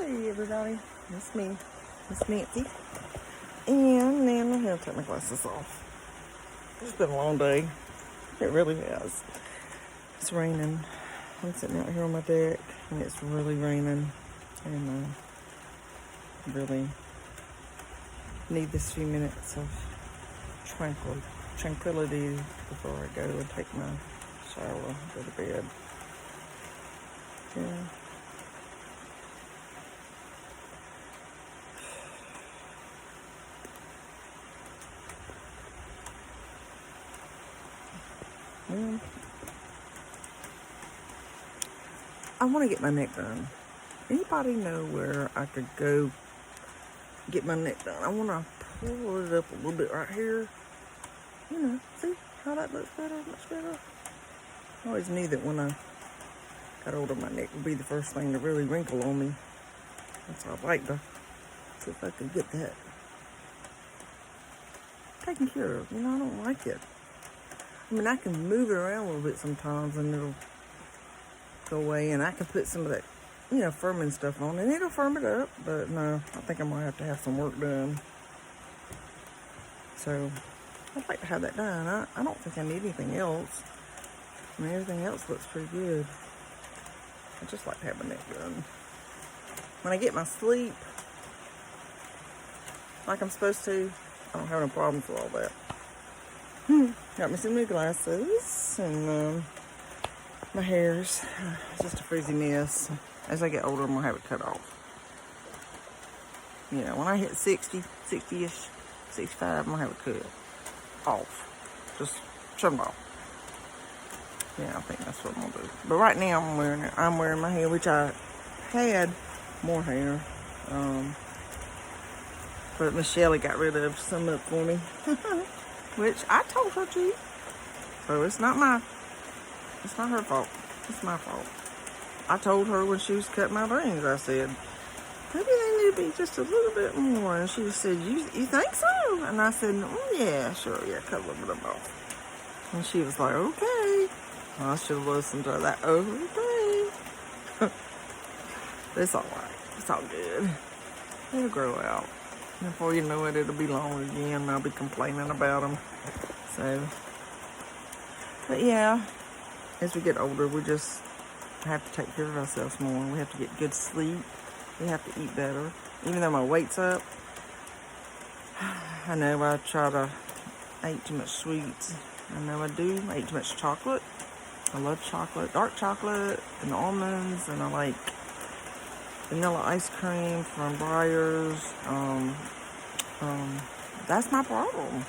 Hey everybody, it's me, Miss Nancy, and then I have to take my glasses off. It's been a long day. It really has. It's raining. I'm sitting out here on my deck, and it's really raining, and really need this few minutes of tranquility before I go and take my shower, go to bed. Yeah. Well, I want to get my neck done. Anybody know where I could go get my neck done? I want to pull it up a little bit right here. You know, see how that looks better, much better. I always knew that when I got older, my neck would be the first thing to really wrinkle on me. That's why I'd like to see if I could get that taken care of. You know, I don't like it. I mean, I can move it around a little bit sometimes and it'll go away, and I can put some of that, you know, firming stuff on and it'll firm it up, but no, I think I'm gonna have some work done. So I'd like to have that done. I don't think I need anything else. I mean, everything else looks pretty good. I just like to have my neck done. When I get my sleep like I'm supposed to, I don't have no problems with all that. Got me some new glasses, and my hair's just a frizzy mess. As I get older, I'm gonna have it cut off. You know, when I hit 60-ish, 65, I'm gonna have it cut off. Just trim it off. Yeah, I think that's what I'm gonna do. But right now, I'm wearing my hair, which I had more hair. But Miss Shelley got rid of some of it for me. Which I told her to. So it's not her fault. It's my fault. I told her when she was cutting my bangs, I said, maybe they need to be just a little bit more. And she just said, you think so? And I said, yeah, sure, yeah, cut a little bit off. And she was like, okay. Well, I should have listened to that. Okay. It's all right. It's all good. It'll grow out. Before you know it, it'll be long again, and I'll be complaining about them. So, but yeah, as we get older, we just have to take care of ourselves more. We have to get good sleep. We have to eat better. Even though my weight's up, I know I try to eat too much sweets. I know I do. I eat too much chocolate. I love chocolate, dark chocolate, and almonds, and I like vanilla ice cream from Breyers. That's my problem.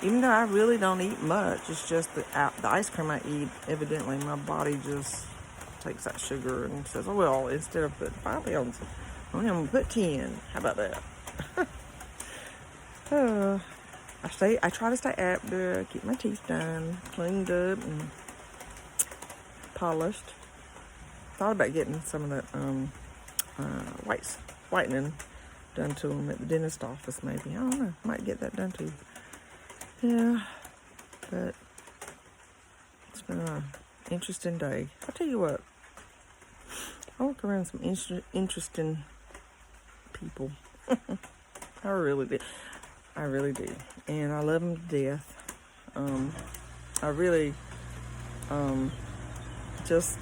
Even though I really don't eat much, it's just the ice cream I eat, evidently my body just takes that sugar and says, oh well, instead of putting 5 pounds, I'm going to put 10. How about that? I try to stay active, keep my teeth done, cleaned up, and polished. Thought about getting some of that whitening done to them at the dentist office, maybe. I don't know. Might get that done too. Yeah, but it's been an interesting day. I'll tell you what. I work around some interesting people. I really do. I really do. And I love them to death. I really just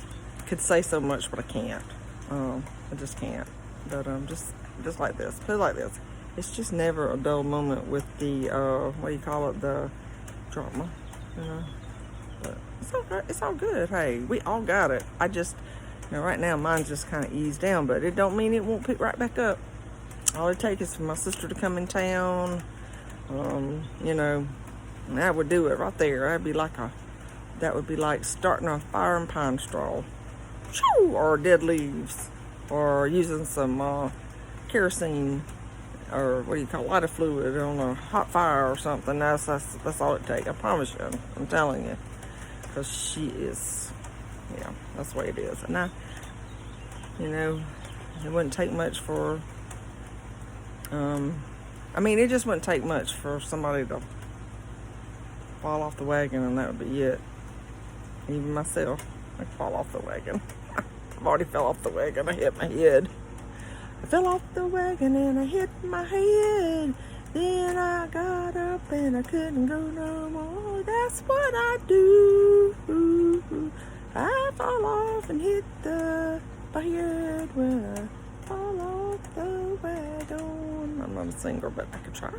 could say so much, but I can't. I just can't. But just like this. Put it like this. It's just never a dull moment with the what do you call it? The drama, you know. But it's okay. It's all good. Hey, we all got it. I just, you know, right now mine's just kind of eased down, but it don't mean it won't pick right back up. All it takes is for my sister to come in town. You know, and that would do it right there. That would be like starting a fire in pine straw. Or dead leaves, or using some kerosene, or what do you call lighter fluid on a hot fire or something. That's all it takes. I promise you. I'm telling you, because she is, yeah, that's the way it is. And you know, it wouldn't take much for. I mean, it just wouldn't take much for somebody to fall off the wagon, and that would be it. Even myself, I'd fall off the wagon. I've already fell off the wagon. I hit my head. I fell off the wagon and I hit my head. Then I got up and I couldn't go no more. That's what I do. I fall off and hit my head when I fall off the wagon. I'm not a singer, but I could try.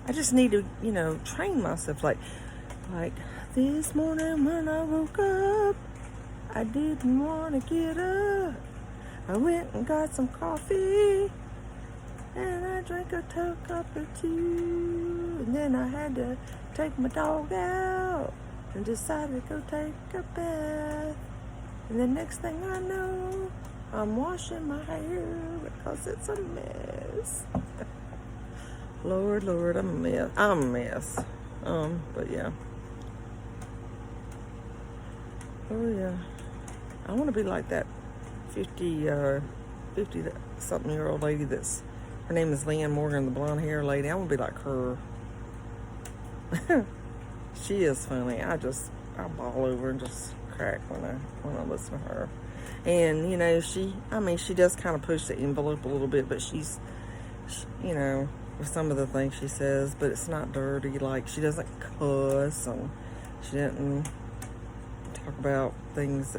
I just need to, train myself. Like this morning when I woke up, I didn't want to get up. I went and got some coffee, and I drank a cup or two. And then I had to take my dog out and decided to go take a bath. And the next thing I know, I'm washing my hair because it's a mess. Lord, I'm a mess. I'm a mess. But yeah. Oh yeah. I want to be like that 50-something-year-old lady her name is Leanne Morgan, the blonde hair lady. I want to be like her. She is funny. I ball over and just crack when I listen to her. And, she does kind of push the envelope a little bit, but she's, with some of the things she says, but it's not dirty. Like, she doesn't cuss, and she didn't talk about things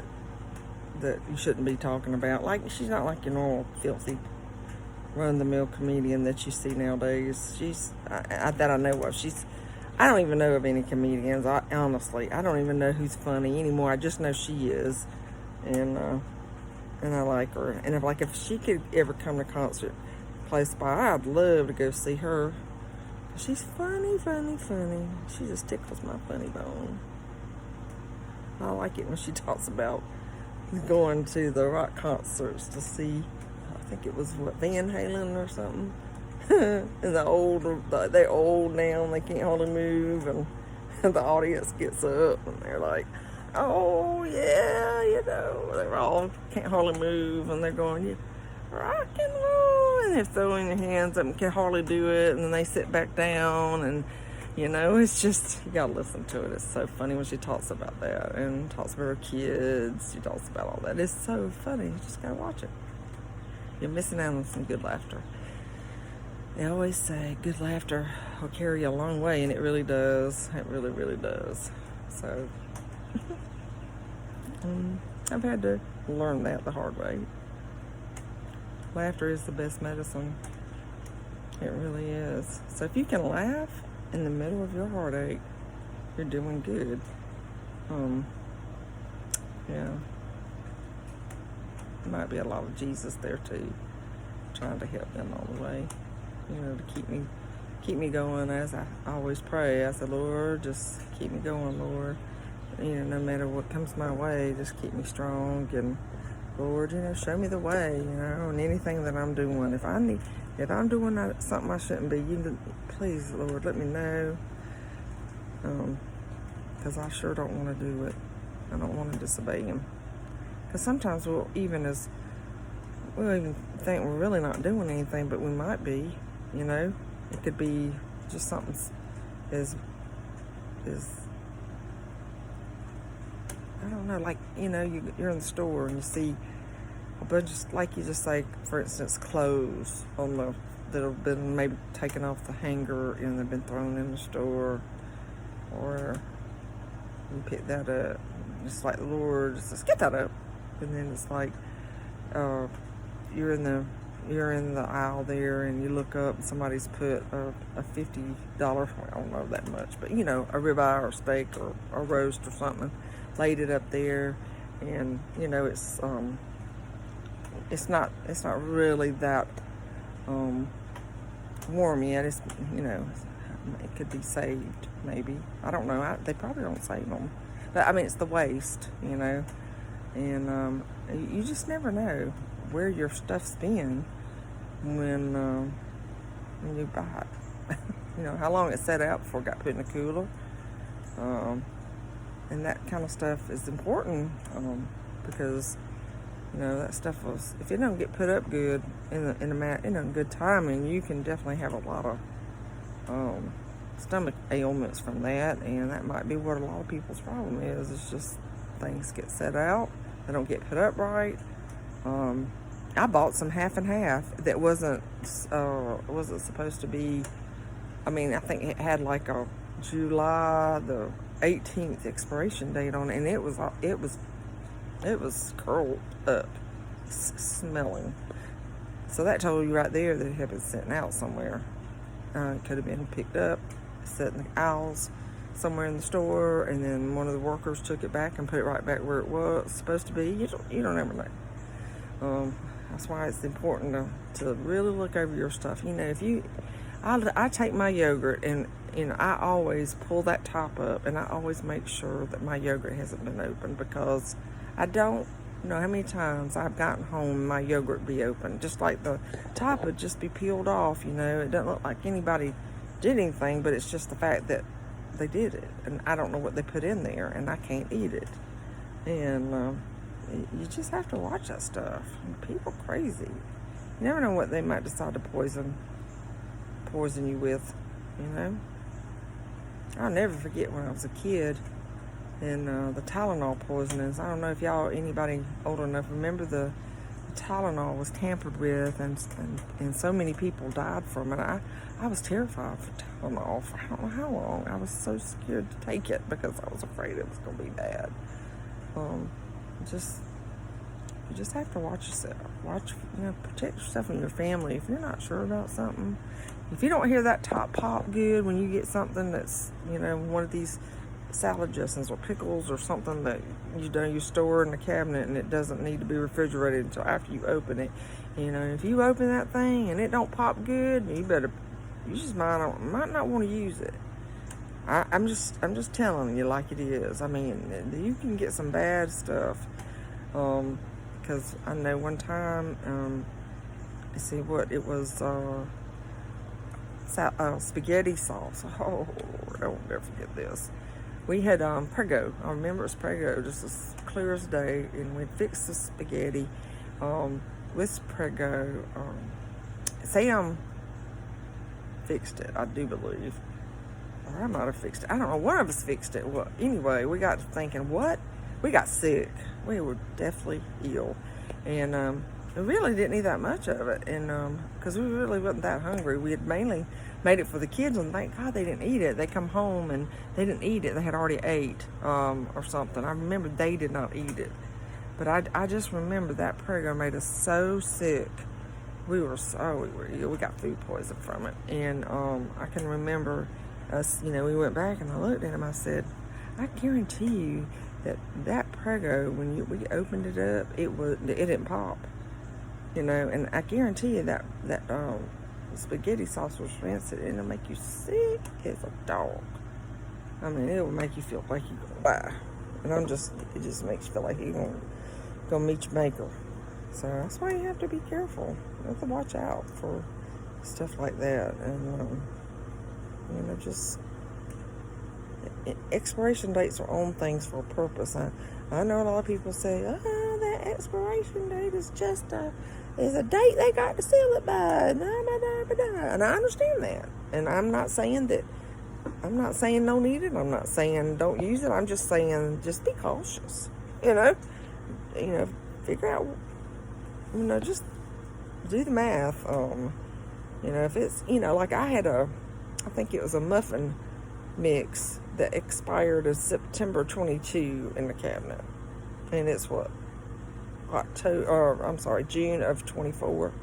that you shouldn't be talking about. Like, she's not like your normal filthy run-the-mill comedian that you see nowadays. That I know of. I don't even know of any comedians. Honestly, I don't even know who's funny anymore. I just know she is, and I like her. And if she could ever come to concert close by, I'd love to go see her. She's funny. She just tickles my funny bone. I like it when she talks about going to the rock concerts to see, I think it was Van Halen or something. And they're old now and they can't hardly move, and the audience gets up and they're like, oh yeah, they all can't hardly move, and they're going, yeah, rock and roll, and they're throwing their hands up and can hardly do it, and then they sit back down, and it's just, you gotta listen to it. It's so funny when she talks about that and talks about her kids. She talks about all that. It's so funny. You just gotta watch it. You're missing out on some good laughter. They always say good laughter will carry you a long way, and it really does. It really, really does. So, I've had to learn that the hard way. Laughter is the best medicine. It really is. So if you can laugh in the middle of your heartache, you're doing good. Yeah. There might be a lot of Jesus there too, trying to help them all the way. To keep me going, as I always pray. I said, Lord, just keep me going, Lord. No matter what comes my way, just keep me strong. And Lord, show me the way, and anything that I'm doing. If I'm doing something I shouldn't be, please, Lord, let me know. Because I sure don't want to do it. I don't want to disobey Him. Because sometimes we'll even think we're really not doing anything, but we might be. It could be just something as I don't know, like, you're in the store and you see a bunch of, like you just say, for instance, clothes that have been maybe taken off the hanger and they've been thrown in the store, or you pick that up. It's like the Lord says, get that up. And then it's like, you're in the aisle there, and you look up and somebody's put a $50, I don't know that much, but a ribeye or steak or a roast or something, laid it up there, and it's not really that warm yet. It's it could be saved, maybe. I don't know. They probably don't save them, but it's the waste, and you just never know where your stuff's been when you buy it. How long it's set out before it got put in the cooler. And that kind of stuff is important, because that stuff was, if it don't get put up good in good timing, you can definitely have a lot of stomach ailments from that, and that might be what a lot of people's problem is. It's just things get set out, they don't get put up right, I bought some half and half that wasn't supposed to be. I mean, I think it had like a July the 18th expiration date on it, and it was curled up, smelling. So that told you right there that it had been sitting out somewhere. It could have been picked up, set in the aisles somewhere in the store, and then one of the workers took it back and put it right back where it was supposed to be. You don't ever know. That's why it's important to really look over your stuff. You know, if I take my yogurt and I always pull that top up, and I always make sure that my yogurt hasn't been opened, because I don't know how many times I've gotten home and my yogurt be open, just like the top would just be peeled off. You know, it doesn't look like anybody did anything, but it's just the fact that they did it, and I don't know what they put in there, and I can't eat it. And you just have to watch that stuff. People crazy. You never know what they might decide to poison you with, you know. I'll never forget when I was a kid and the Tylenol poisonings. I don't know if anybody old enough remember the Tylenol was tampered with, and so many people died from it. I was terrified for Tylenol for I don't know how long. I was so scared to take it because I was afraid it was going to be bad. You just have to watch yourself. Protect yourself and your family. If you're not sure about something, if you don't hear that top pop good when you get something that's, one of these salad dressings or pickles or something that you store in the cabinet and it doesn't need to be refrigerated until after you open it. If you open that thing and it don't pop good, you just might not want to use it. I'm just telling you like it is. I mean, you can get some bad stuff. Because I know one time, let's see what it was, spaghetti sauce. Oh, I'll never forget this. We had Prego. I remember it was Prego, just as clear as day, and we fixed the spaghetti with Prego. Sam fixed it, I do believe. Or I might have fixed it. I don't know. One of us fixed it. Well, anyway, we got to thinking, what? We got sick. We were definitely ill. And we really didn't eat that much of it. And because we really wasn't that hungry. We had mainly made it for the kids, and thank God they didn't eat it. They come home and they didn't eat it. They had already ate or something. I remember they did not eat it. But I just remember that Prego made us so sick. We were ill. We got food poison from it. And I can remember us, we went back and I looked at him. I said, I guarantee you that Prego, when we opened it up, it didn't pop, and I guarantee you that spaghetti sauce was rancid, and it'll make you sick as a dog. I mean, it will make you feel like you're gonna die, and it just makes you feel like you're gonna meet your maker. So that's why you have to be careful. You have to watch out for stuff like that, and just. Expiration dates are on things for a purpose. I know a lot of people say, that expiration date is just is a date they got to seal it by. And I understand that. And I'm not saying don't eat it. I'm not saying don't use it. I'm just saying just be cautious. Figure out, just do the math. If it's, like I think it was a muffin mix that expired in September 22 in the cabinet, and it's June of 24.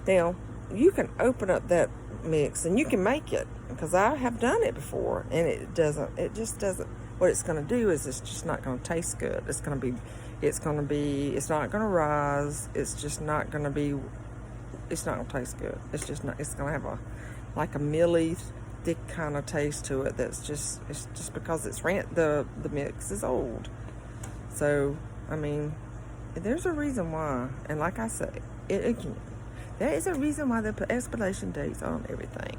Now you can open up that mix and you can make it, because I have done it before, and it just doesn't. What it's going to do is it's just not going to taste good. It's not going to rise. It's not going to taste good. It's going to have a mealy, thick kind of taste to it. It's just because the mix is old. So I mean, there's a reason why, and like I say, there is a reason why they put expiration dates on everything.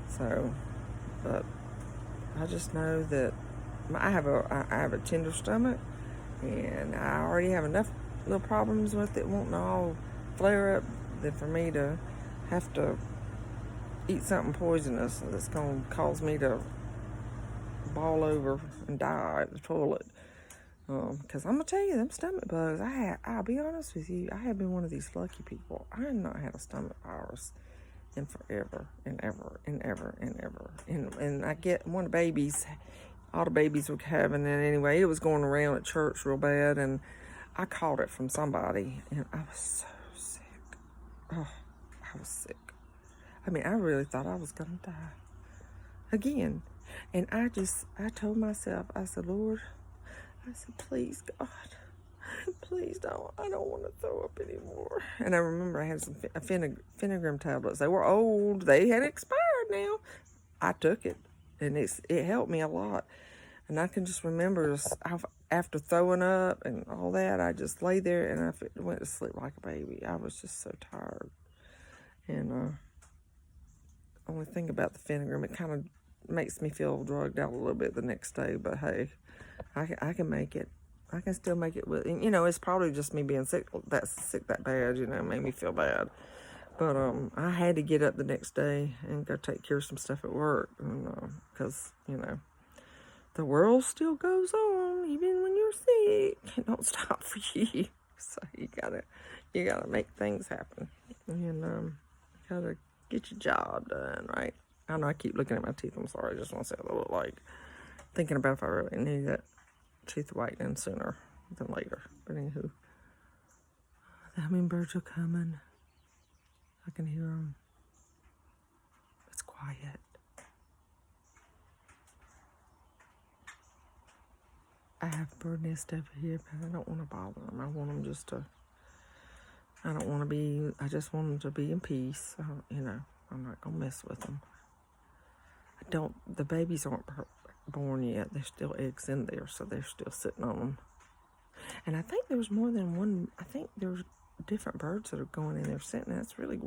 So, but I just know that I have a tender stomach, and I already have enough little problems with it wanting to all flare up than for me to have to eat something poisonous that's going to cause me to ball over and die at the toilet. Because I'm going to tell you, them stomach bugs, I'll be honest with you, I have been one of these lucky people. I have not had a stomach virus in forever and ever and ever and ever. And I get one of the babies, all the babies were having it anyway. It was going around at church real bad, and I caught it from somebody, and I was so sick. Oh, I was sick. I mean, I really thought I was going to die again. And I told myself, I said, Lord, I said, please, God, please don't. I don't want to throw up anymore. And I remember I had some Phenergram tablets. They were old. They had expired now. I took it, and it helped me a lot. And I can just remember after throwing up and all that, I just lay there and I went to sleep like a baby. I was just so tired. And only thing about the Phenergram, it kind of makes me feel drugged out a little bit the next day. But hey, I can make it. I can still make it with, you know, it's probably just me being sick that bad, you know, made me feel bad. But I had to get up the next day and go take care of some stuff at work, and because you know, the world still goes on even when you're sick. It don't stop for you. So you gotta make things happen, and gotta get your job done, right? I know I keep looking at my teeth. I'm sorry. I just want to say what they look like. Thinking about if I really need that teeth whitening sooner than later. But anywho, the hummingbirds are coming. I can hear them. It's quiet. I have a bird nest over here, but I don't want to bother them. I want them just to, I don't want to be, I just want them to be in peace. You know, I'm not going to mess with them. The babies aren't born yet. There's still eggs in there, so they're still sitting on them. And I think there's more than one, I think there's different birds that are going in there sitting. That's really,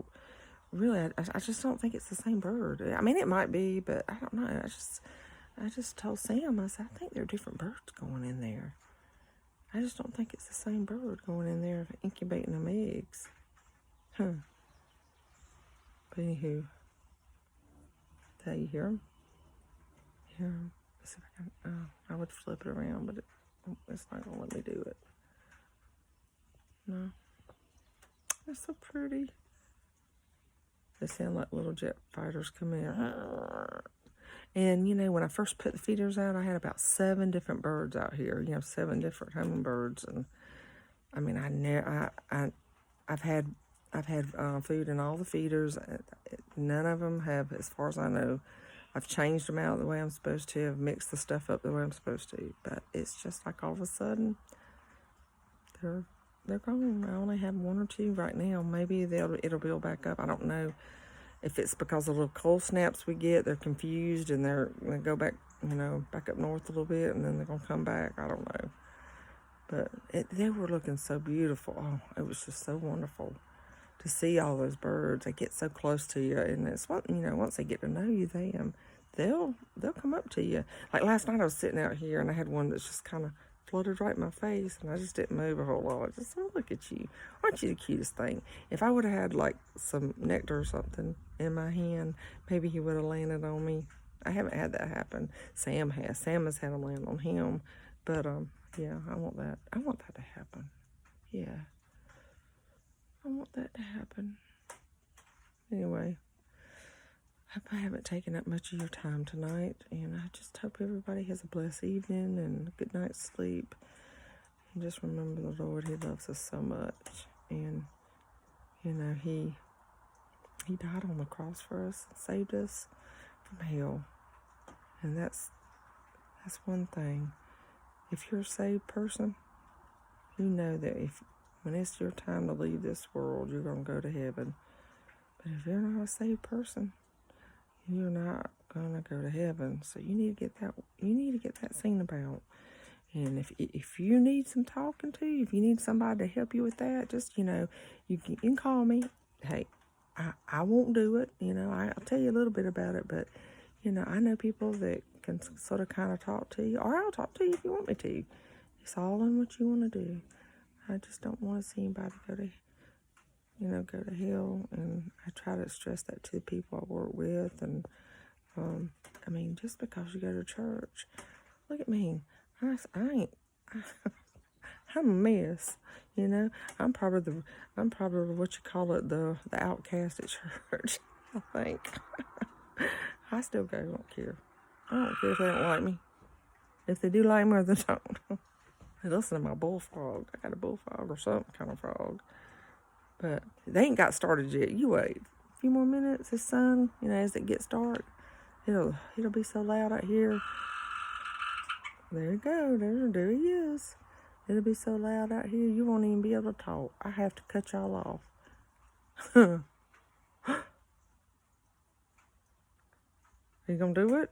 I just don't think it's the same bird. I mean, it might be, but I don't know. I just told Sam, I said, I think there are different birds going in there. I just don't think it's the same bird going in there incubating them eggs. But anywho, do you hear them? Hear them? Let's see if I can, I would flip it around, but it's not going to let me do it. No. They're so pretty. They sound like little jet fighters coming in. And, you know, when I first put the feeders out, I had about 7 different birds out here. You know, 7 different hummingbirds. And, I mean, I've had food in all the feeders. None of them have, as far as I know, I've changed them out the way I'm supposed to. I've mixed the stuff up the way I'm supposed to. But it's just like all of a sudden, they're gone. I only have 1 or 2 right now. Maybe it'll build back up. I don't know if it's because of the little cold snaps we get. They're confused and they're going to go back, you know, back up north a little bit, and then they're going to come back. I don't know. But they were looking so beautiful. Oh, it was just so wonderful to see all those birds. They get so close to you, and it's what, you know, once they get to know you, they'll come up to you. Like last night, I was sitting out here, and I had one that's just kind of fluttered right in my face, and I just didn't move a whole lot. I just said, oh, look at you. Aren't you the cutest thing? If I would have had like some nectar or something in my hand, maybe he would have landed on me. I haven't had that happen. Sam has. Sam has had them land on him. But yeah, I want that. I want that to happen. Yeah. I want that to happen. Anyway, I hope I haven't taken up much of your time tonight, and I just hope everybody has a blessed evening and a good night's sleep. And just remember the Lord, He loves us so much, and you know, He died on the cross for us, saved us from hell, and that's one thing. If you're a saved person, you know that when it's your time to leave this world, you're going to go to heaven. But if you're not a saved person, you're not going to go to heaven. So you need to get that seen about. And if you need some talking to, if you need somebody to help you with that, just, you know, you can call me. Hey, I won't do it. You know, I'll tell you a little bit about it, but, you know, I know people that can sort of kind of talk to you, or I'll talk to you if you want me to. It's all in what you want to do. I just don't want to see anybody go to hell. And I try to stress that to the people I work with. And, I mean, just because you go to church, look at me. I I'm a mess, you know. I'm probably what you call it, the outcast at church. I think. I still go. I don't care. I don't care if they don't like me. If they do like me or they don't. Hey, listen to my bullfrog. I got a bullfrog or some kind of frog. But they ain't got started yet. You wait. A few more minutes. The sun, you know, as it gets dark, it'll be so loud out here. There you go. There he is. It'll be so loud out here, you won't even be able to talk. I have to cut y'all off. Are you gonna do it?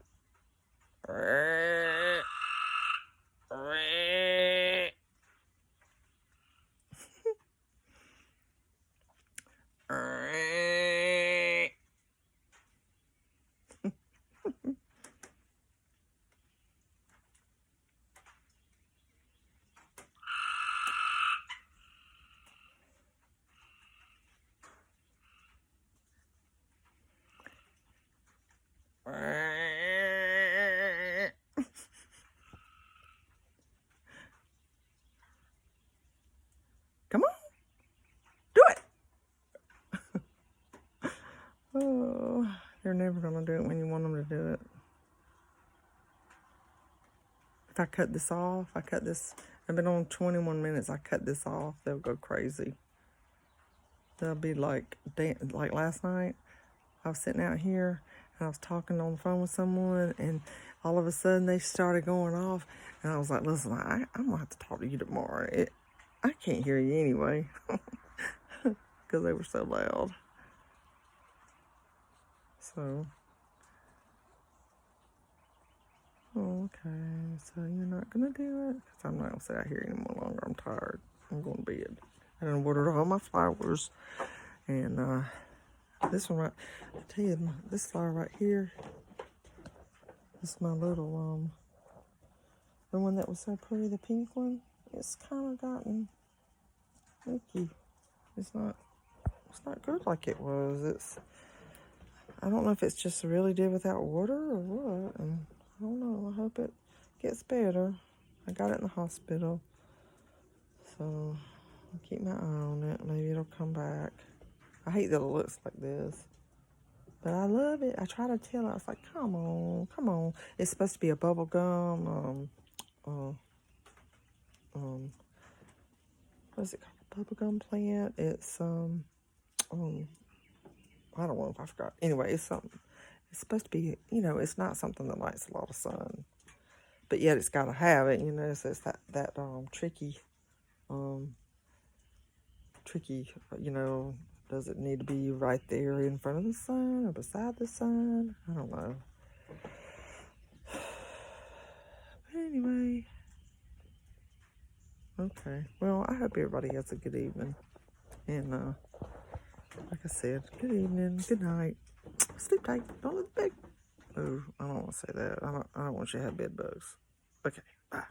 Come on. Do it. Oh, they're never going to do it when you want them to do it. If I cut this off, I've been on 21 minutes. I cut this off, they'll go crazy. They'll be like last night, I was sitting out here and I was talking on the phone with someone, and all of a sudden they started going off, and I was like, listen, I'm going to have to talk to you tomorrow. I can't hear you anyway because they were so loud. So, okay, so you're not going to do it? Because I'm not going to sit out here any more longer. I'm tired. I'm going to bed. I done watered all my flowers. And this one I tell you, this flower right here, this is my little, the one that was so pretty, the pink one. It's kind of gotten icky. It's not good like it was. I don't know if it's just really did without water or what. And I don't know. I hope it gets better. I got it in the hospital. So I'll keep my eye on it. Maybe it'll come back. I hate that it looks like this. But I love it. I try to tell it. I was like, come on. It's supposed to be a bubble gum, what is it called? Bubblegum plant. It's, I don't know if I forgot. Anyway, it's something. It's supposed to be, you know, it's not something that likes a lot of sun. But yet it's got to have it, you know, so it's that tricky, you know, does it need to be right there in front of the sun or beside the sun? I don't know. But anyway. Okay. Well, I hope everybody has a good evening. And, like I said, good evening, good night. Sleep tight. Don't look big. Oh, I don't want to say that. I don't want you to have bed bugs. Okay, bye.